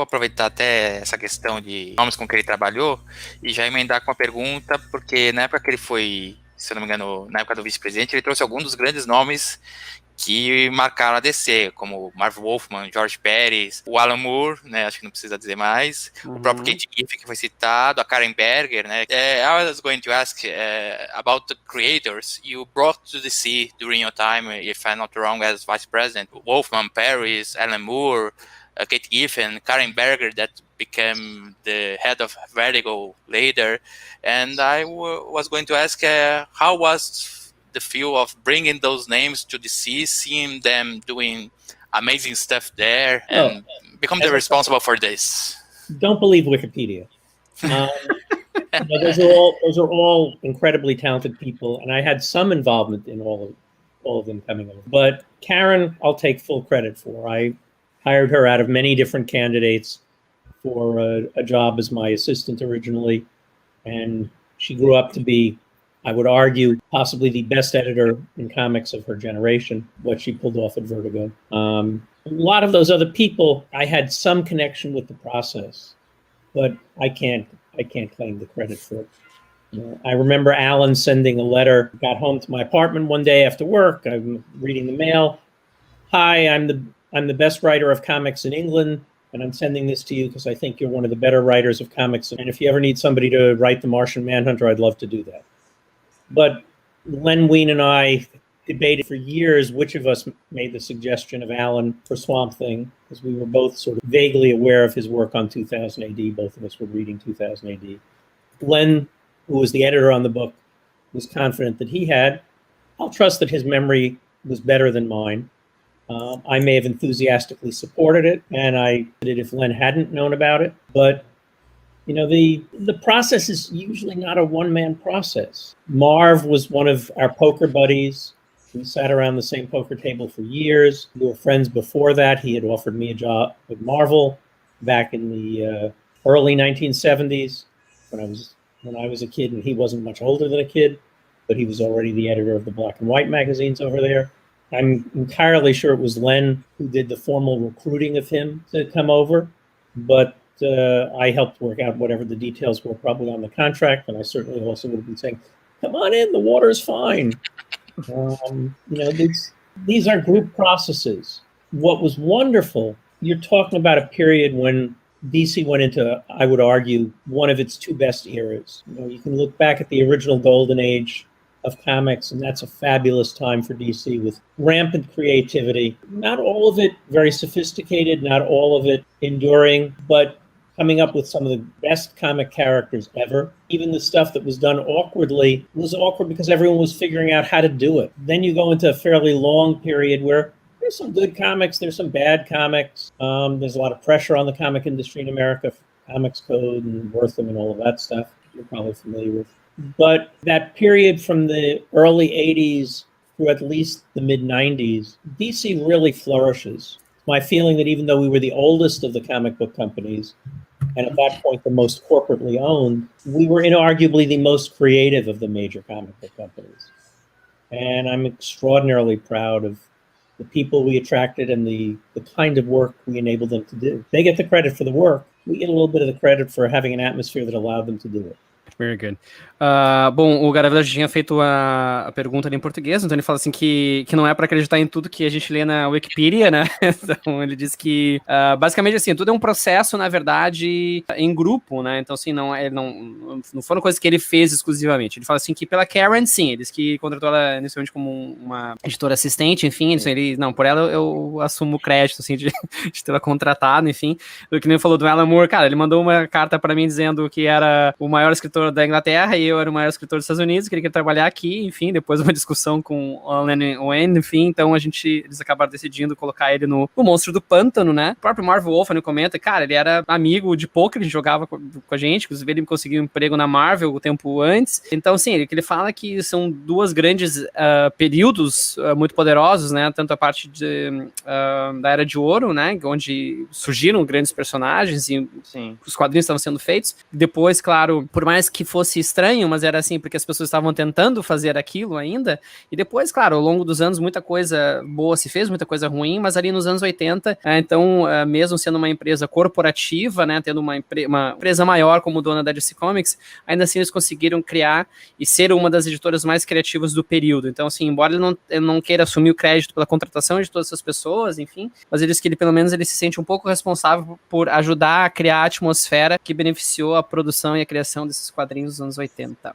aproveitar até essa questão de nomes com que ele trabalhou e já emendar com uma pergunta, porque na época que ele foi, se eu não me engano, na época do vice-presidente, ele trouxe alguns dos grandes nomes que marcaram a DC, como Marv Wolfman, George Pérez, o Alan Moore, né, acho que não precisa dizer mais, o próprio Kate Giffen, que foi citado, a Karen Berger, né. I was going to ask about the creators you brought to DC during your time, if I'm not wrong, as vice president. Wolfman, Pérez, Alan Moore, Kate Giffen, Karen Berger, that became the head of Vertigo later, and I was going to ask how was the feel of bringing those names to DC, seeing them doing amazing stuff there, and become the responsible for this. Don't believe Wikipedia. Those are all incredibly talented people, and I had some involvement in all of them coming over. But Karen, I'll take full credit for. I hired her out of many different candidates for a job as my assistant originally, and she grew up to be, I would argue, possibly the best editor in comics of her generation, what she pulled off at Vertigo. A lot of those other people, I had some connection with the process, but I can't claim the credit for it. I remember Alan sending a letter, got home to my apartment one day after work, I'm reading the mail. Hi, I'm the best writer of comics in England, and I'm sending this to you because I think you're one of the better writers of comics. And if you ever need somebody to write The Martian Manhunter, I'd love to do that. But Len Wein and I debated for years which of us made the suggestion of Alan for Swamp Thing, because we were both sort of vaguely aware of his work on 2000 AD. Both of us were reading 2000 AD. Len, who was the editor on the book, was confident that he had. I'll trust that his memory was better than mine. I may have enthusiastically supported it, and I did it if Len hadn't known about it. But you know, the process is usually not a one-man process. Marv was one of our poker buddies. We sat around the same poker table for years. We were friends before that. He had offered me a job with Marvel back in the early 1970s when I was a kid, and he wasn't much older than a kid, but he was already the editor of the black and white magazines over there. I'm entirely sure it was Len who did the formal recruiting of him to come over, but I helped work out whatever the details were, probably on the contract, and I certainly also would have been saying, come on in, the water's fine. You know, these are group processes. What was wonderful, you're talking about a period when DC went into, I would argue, one of its two best eras. You know, you can look back at the original golden age of comics, and that's a fabulous time for DC with rampant creativity. Not all of it very sophisticated, not all of it enduring, but coming up with some of the best comic characters ever. Even the stuff that was done awkwardly was awkward because everyone was figuring out how to do it. Then you go into a fairly long period where there's some good comics, there's some bad comics. There's a lot of pressure on the comic industry in America, Comics Code and Wortham and all of that stuff you're probably familiar with. But that period from the early 80s through at least the mid-90s, DC really flourishes. My feeling that even though we were the oldest of the comic book companies, and at that point the most corporately owned, we were inarguably the most creative of the major comic book companies. And I'm extraordinarily proud of the people we attracted and the kind of work we enabled them to do. They get the credit for the work. We get a little bit of the credit for having an atmosphere that allowed them to do it. Very good. Bom, o Garavela já tinha feito a pergunta ali em português, então ele fala assim que não é para acreditar em tudo que a gente lê na Wikipedia, né? Então ele diz que basicamente assim, tudo é um processo, na verdade, em grupo, né? Então assim, não foram coisas que ele fez exclusivamente. Ele fala assim que pela Karen, sim, ele disse que contratou ela inicialmente como uma editora assistente, enfim, por ela eu assumo o crédito, assim, de tê-la contratado, enfim. O que nem falou do Alan Moore, cara, ele mandou uma carta para mim dizendo que era o maior escritor da Inglaterra e eu era o maior escritor dos Estados Unidos, que ele queria trabalhar aqui, enfim, depois uma discussão com o Len Wein, enfim, então eles acabaram decidindo colocar ele no Monstro do Pântano, né? O próprio Marv Wolfman comenta, cara, ele era amigo de poker, ele jogava com a gente, inclusive ele conseguiu um emprego na Marvel o tempo antes, então, sim, o que ele fala é que são duas grandes períodos muito poderosos, né? Tanto a parte da Era de Ouro, né? Onde surgiram grandes personagens e sim, os quadrinhos estavam sendo feitos, depois, claro, por mais que fosse estranho, mas era assim, porque as pessoas estavam tentando fazer aquilo ainda, e depois, claro, ao longo dos anos, muita coisa boa se fez, muita coisa ruim, mas ali nos anos 80, então, mesmo sendo uma empresa corporativa, né, tendo uma empresa maior como dona da DC Comics, ainda assim eles conseguiram criar e ser uma das editoras mais criativas do período. Então, assim, embora ele não queira assumir o crédito pela contratação de todas essas pessoas, enfim, mas ele diz que pelo menos ele se sente um pouco responsável por ajudar a criar a atmosfera que beneficiou a produção e a criação desses quadrinhos dos anos 80.